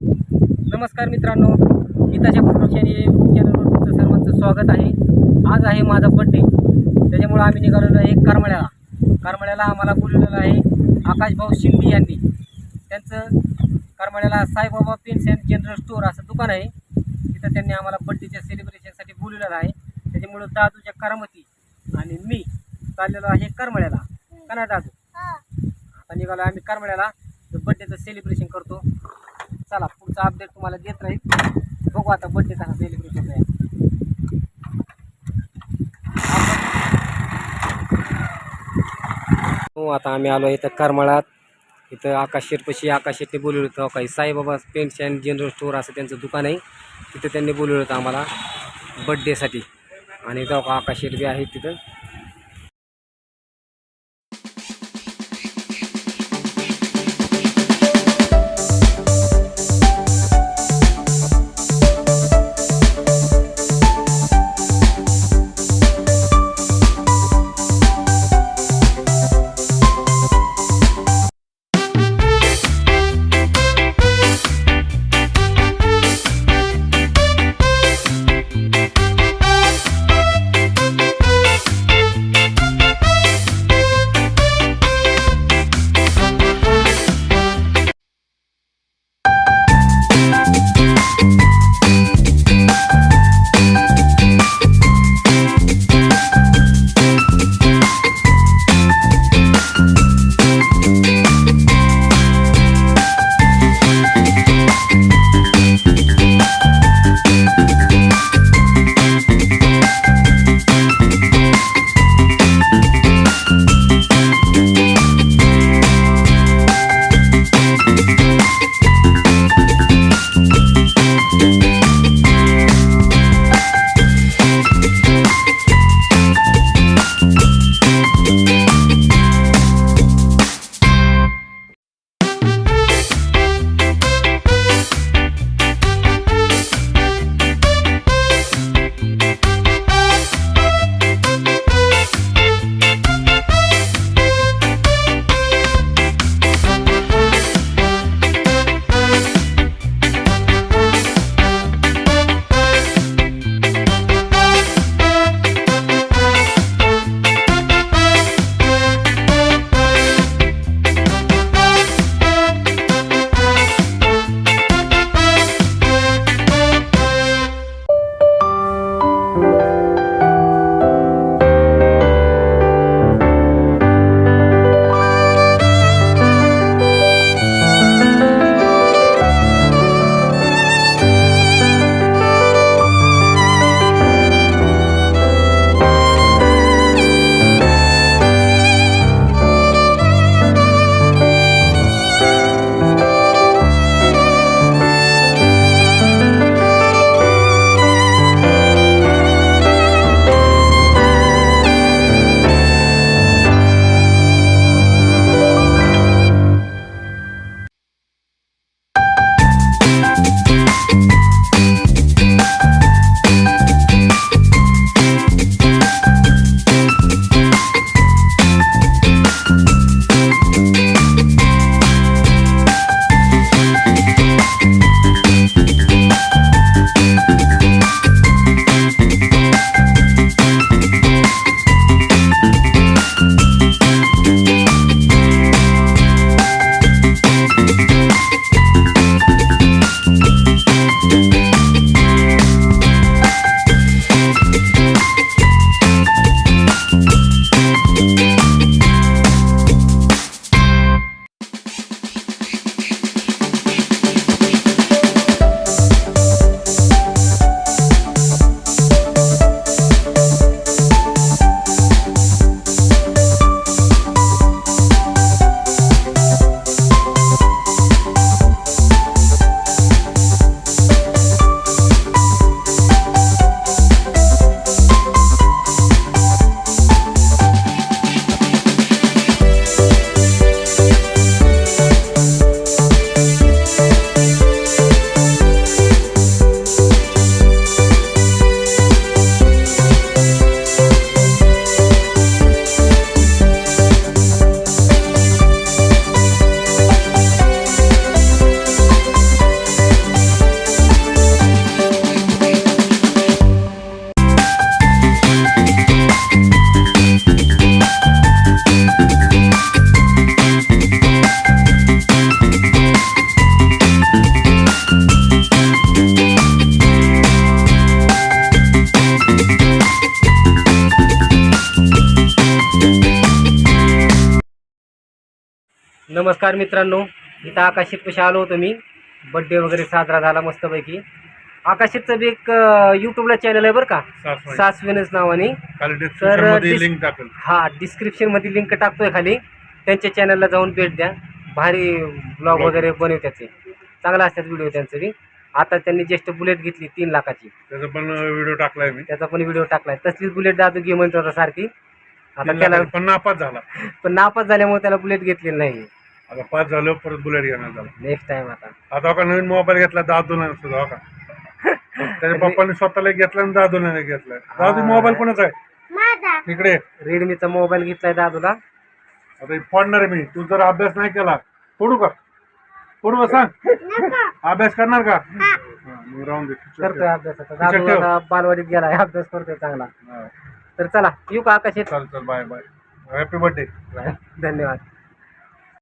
नमस्कार मित्रांनो, गीताच्या फोटोच्या यूट्यूब चॅनलवर तुमचं सर्वांचं स्वागत आहे. आज आहे माझा बड्डे, त्याच्यामुळं आम्ही निघालेलो आहे करमाळ्याला आम्हाला बोलवलेलं आहे आकाशभाऊ शिंदे यांनी. त्यांचं करमाळ्याला Saibaba pens and general store असं दुकान आहे. तिथं त्यांनी आम्हाला बड्डेच्या सेलिब्रेशनसाठी बोलवलेलं आहे. त्याच्यामुळं दादूच्या करामती आणि मी चाललेलो आहे करमाळ्याला. का नाही दादू? आता निघालो आम्ही करमाळ्याला, बड्डेचं सेलिब्रेशन करतो. चला, पुढचा अपडेट तुम्हाला देत राहील. बघू आता बड्डे कसा सेलिब्रेशन आहे. हो, आता आम्ही आलो इथं करमाळ्यात. इथं आकाश शेटपाशी आकाश शेटने बोलवलं होतं. काही Saibaba paints and general store असं त्यांचं दुकान आहे. तिथं त्यांनी बोलवलं होतं आम्हाला बड्डेसाठी. आणि इथं आकाश शेट बी आहे तिथं. नमस्कार मित्रांनो, इथं आकाशितपाशी आलो होतो मी. बड्डे वगैरे साजरा झाला मस्तपैकी. आकाशितचं बी एक यूट्यूबला चॅनल आहे बरं का, सासवेनच नावाने. तर लिंक टाकल. हा, डिस्क्रिप्शनमध्ये लिंक टाकतोय खाली. त्यांच्या चॅनलला जाऊन भेट द्या. भारी ब्लॉग वगैरे बनवतात ते, चांगला असतात व्हिडिओ त्यांचं बी. आता त्यांनी जस्ट बुलेट घेतली 3 लाखाची, त्याचा पण व्हिडिओ टाकलाय मी. त्याचा पण व्हिडिओ टाकलाय. तसलीच बुलेट दादू घे म्हणतो होता सारखी. आता त्याला पण नापास झाला. पण नापास झाल्यामुळे त्याला बुलेट घेतलेली नाही. आता पास झालं, परत बुलेट घेणार झाला. नेक्स्ट टाइम आता का नवीन मोबाईल घेतला दादूला सुद्धा का. त्याच्या पप्पाने स्वतःला घेतला आणि दादूला घेतलाय. दादू मोबाईल कोणाचा आहे इकडे? रेडमीचा मोबाईल घेतलाय दादूला. आता फोडणार आहे मी. तू जर अभ्यास नाही केला फोडू का? फोडू का सांग? अभ्यास करणार का? मग राहून दे. करतोय अभ्यास. आता दादू आता बालवाडीत गेलाय, अभ्यास करतोय चांगला. तर चला येऊ का आकाश? चल चल, बाय बाय, हॅपी बर्थडे. धन्यवाद.